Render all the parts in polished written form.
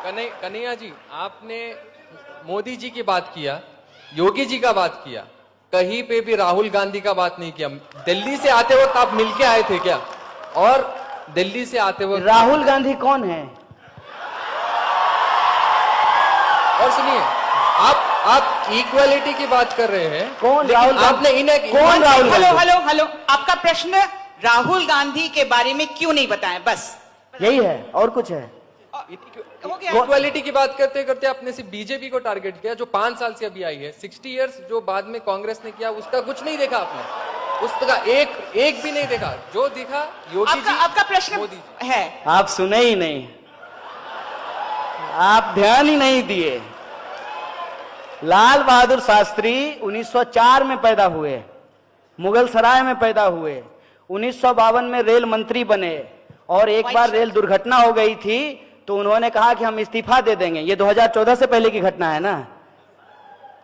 कन्हैया जी, आपने मोदी जी की बात किया, योगी जी का बात किया, कहीं पे भी राहुल गांधी का बात नहीं किया। दिल्ली से आते वक्त आप मिलके आए थे क्या? और दिल्ली से आते वक्त राहुल गांधी कौन है? और सुनिए, आप इक्वालिटी की बात कर रहे हैं। कौन राहुल? आपने इन्हें कौन राहुल? हेलो, आपका प्रश्न राहुल गांधी के बारे में क्यों नहीं बताएं? बस यही है, और कुछ है? इक्वालिटी की बात करते करते आपने सिर्फ बीजेपी को टारगेट किया, जो 5 साल से अभी आई है। 60 इयर्स जो बाद में कांग्रेस ने किया, उसका कुछ नहीं देखा आपने, उसका एक भी नहीं देखा। जो दिखा योगी जी, आपका प्रश्न मोदी जी है। आप सुने ही नहीं, आप ध्यान ही नहीं दिए। लाल बहादुर शास्त्री 1904 में पैदा हुए, मुगल सराय में पैदा हुए, 1952 में रेल मंत्री बने, और एक बार रेल दुर्घटना हो गई थी तो उन्होंने कहा कि हम इस्तीफा दे देंगे। ये 2014 से पहले की घटना है ना?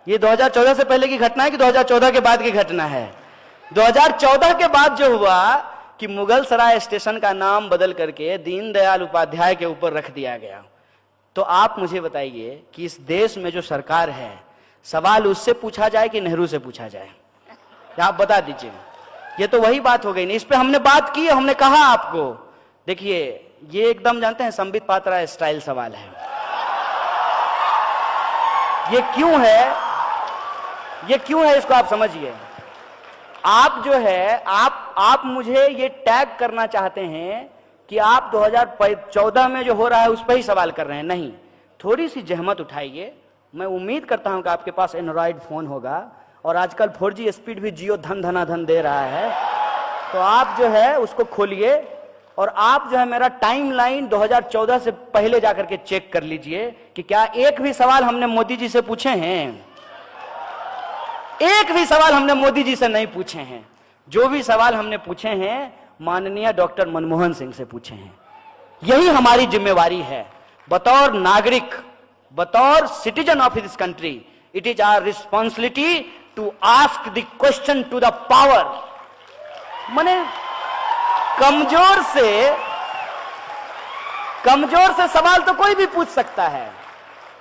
ये 2014 से पहले की घटना है कि 2014 के बाद की घटना है? 2014 के बाद जो हुआ कि मुगल सराय स्टेशन का नाम बदल करके दीनदयाल उपाध्याय के ऊपर रख दिया गया। तो आप मुझे बताइए कि इस देश में जो सरकार है, सवाल उससे पूछा जाए कि नेहरू से पूछा जाए? आप बता दीजिए। ये तो वही बात हो गई ना, इस पे हमने बात की, हमने कहा आपको। देखिए, ये एकदम जानते हैं संबित पात्रा स्टाइल सवाल है। ये क्यों है इसको आप समझिए। आप जो है आप मुझे ये टैग करना चाहते हैं कि आप 2014 में जो हो रहा है उस पर ही सवाल कर रहे हैं। नहीं, थोड़ी सी जहमत उठाइए। मैं उम्मीद करता हूं कि आपके पास एंड्रॉइड फोन होगा, और आजकल 4G स्पीड भी जियो धनाधन दे रहा है, तो आप जो है उसको खोलिए और आप जो है मेरा टाइमलाइन 2014 से पहले जाकर के चेक कर लीजिए कि क्या एक भी सवाल हमने मोदी जी से पूछे हैं। एक भी सवाल हमने मोदी जी से नहीं पूछे हैं। जो भी सवाल हमने पूछे हैं माननीय डॉक्टर मनमोहन सिंह से पूछे हैं। यही हमारी जिम्मेवारी है बतौर नागरिक, बतौर citizen of this country. It is our responsibility to ask the question to the power. माने कमजोर से सवाल तो कोई भी पूछ सकता है।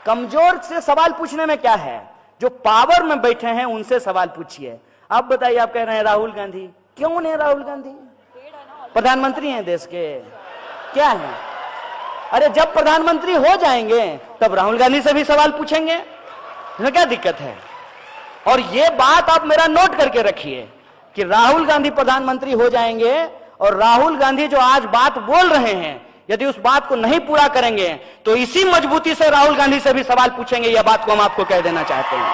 कमजोर से सवाल पूछने में क्या है? जो पावर में बैठे हैं उनसे सवाल पूछिए। आप बताइए, आप कह रहे हैं राहुल गांधी, क्यों नहीं? राहुल गांधी प्रधानमंत्री हैं देश के, क्या है? अरे जब प्रधानमंत्री हो जाएंगे तब राहुल गांधी से भी सवाल पूछेंगे, इसमें क्या दिक्कत है? और ये बात आप मेरा नोट करके रखिए कि राहुल गांधी प्रधानमंत्री हो जाएंगे और राहुल गांधी जो आज बात बोल रहे हैं, यदि उस बात को नहीं पूरा करेंगे तो इसी मजबूती से राहुल गांधी से भी सवाल पूछेंगे। यह बात को हम आपको कह देना चाहते हैं।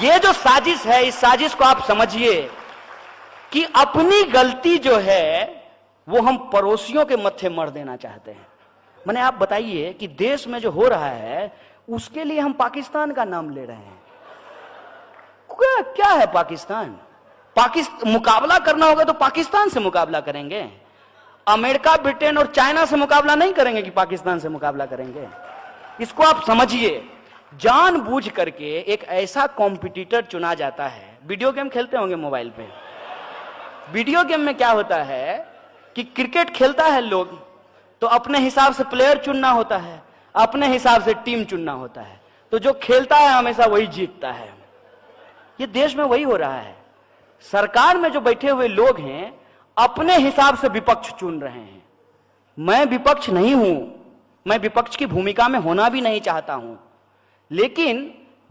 यह जो साजिश है, इस साजिश को आप समझिए कि अपनी गलती जो है वो हम पड़ोसियों के मत्थे मर देना चाहते हैं। मैंने आप बताइए कि देश में जो हो रहा है उसके लिए हम पाकिस्तान का नाम ले रहे हैं। क्या है पाकिस्तान? मुकाबला करना होगा तो पाकिस्तान से मुकाबला करेंगे। अमेरिका, ब्रिटेन और चाइना से मुकाबला नहीं करेंगे कि पाकिस्तान से मुकाबला करेंगे। इसको आप समझिए। जानबूझ करके एक ऐसा कॉम्पिटिटर चुना जाता है। वीडियो गेम खेलते होंगे मोबाइल पे। वीडियो गेम में क्या होता है कि क्रिकेट खेलता है लोग तो अपने हिसाब से प्लेयर चुनना होता है, अपने हिसाब से टीम चुनना होता है, तो जो खेलता है हमेशा वही जीतता है। ये देश में वही हो रहा है। सरकार में जो बैठे हुए लोग हैं अपने हिसाब से विपक्ष चुन रहे हैं। मैं विपक्ष नहीं हूं, मैं विपक्ष की भूमिका में होना भी नहीं चाहता हूं, लेकिन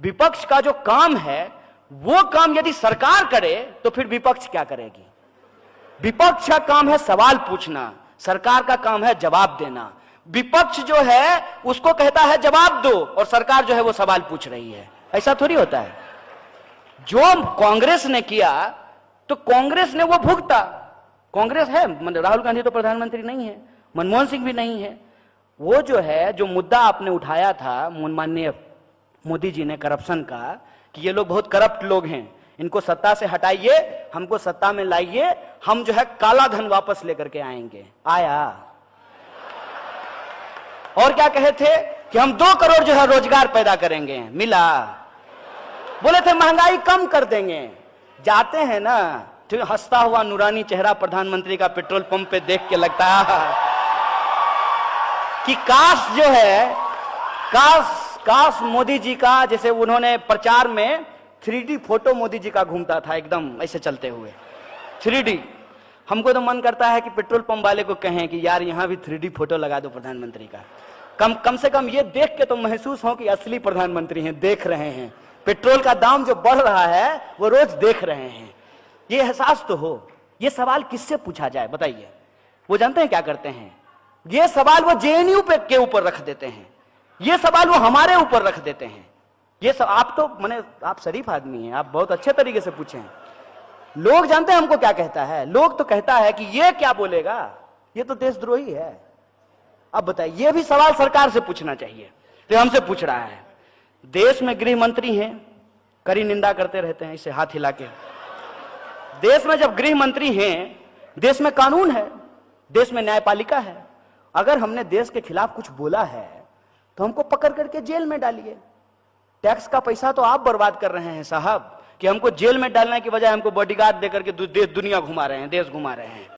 विपक्ष का जो काम है वो काम यदि सरकार करे तो फिर विपक्ष क्या करेगी? विपक्ष का काम है सवाल पूछना, सरकार का काम है जवाब देना। विपक्ष जो है उसको कहता है जवाब दो और सरकार जो है वो सवाल पूछ रही है। ऐसा थोड़ी होता है। जो कांग्रेस ने किया तो कांग्रेस ने वो भुगता। कांग्रेस है, राहुल गांधी तो प्रधानमंत्री नहीं है, मनमोहन सिंह भी नहीं है। वो जो है, जो मुद्दा आपने उठाया था माननीय मोदी जी ने करप्शन का, कि ये लोग बहुत करप्ट लोग हैं, इनको सत्ता से हटाइए, हमको सत्ता में लाइए, हम जो है काला धन वापस लेकर के आएंगे। आया। और क्या कहे थे कि हम 2 करोड़ जो है रोजगार पैदा करेंगे, मिला। बोले थे महंगाई कम कर देंगे। जाते हैं ना तो हंसता हुआ नूरानी चेहरा प्रधानमंत्री का पेट्रोल पंप पे देख के लगता है कि काश जो है, काश मोदी जी का, जैसे उन्होंने प्रचार में 3D फोटो मोदी जी का घूमता था एकदम ऐसे चलते हुए 3D। हमको तो मन करता है कि पेट्रोल पंप वाले को कहें कि यार यहां भी 3D फोटो लगा दो प्रधानमंत्री का। कम से कम ये देख के तो महसूस हो कि असली प्रधानमंत्री हैं, देख रहे हैं। पेट्रोल का दाम जो बढ़ रहा है वो रोज देख रहे हैं, ये एहसास तो हो। ये सवाल किससे पूछा जाए बताइए? वो जानते हैं क्या करते हैं? ये सवाल वो जेएनयू पे के ऊपर रख देते हैं, ये सवाल वो हमारे ऊपर रख देते हैं। ये सब आप तो माने आप शरीफ आदमी हैं, आप बहुत अच्छे तरीके से पूछे हैं। लोग जानते हैं हमको क्या कहता है? लोग तो कहता है कि ये क्या बोलेगा, ये तो देशद्रोही है। अब बताइए, ये भी सवाल सरकार से पूछना चाहिए, तो हमसे पूछ रहा है। देश में गृह मंत्री हैं, कड़ी निंदा करते रहते हैं इसे हाथ हिला के। देश में जब गृह मंत्री हैं, देश में कानून है, देश में न्यायपालिका है। अगर हमने देश के खिलाफ कुछ बोला है तो हमको पकड़ करके जेल में डालिए। टैक्स का पैसा तो आप बर्बाद कर रहे हैं साहब, कि हमको जेल में डालने की बजाय हमको बॉडीगार्ड देकर के देश दुनिया घुमा रहे हैं, देश घुमा रहे हैं।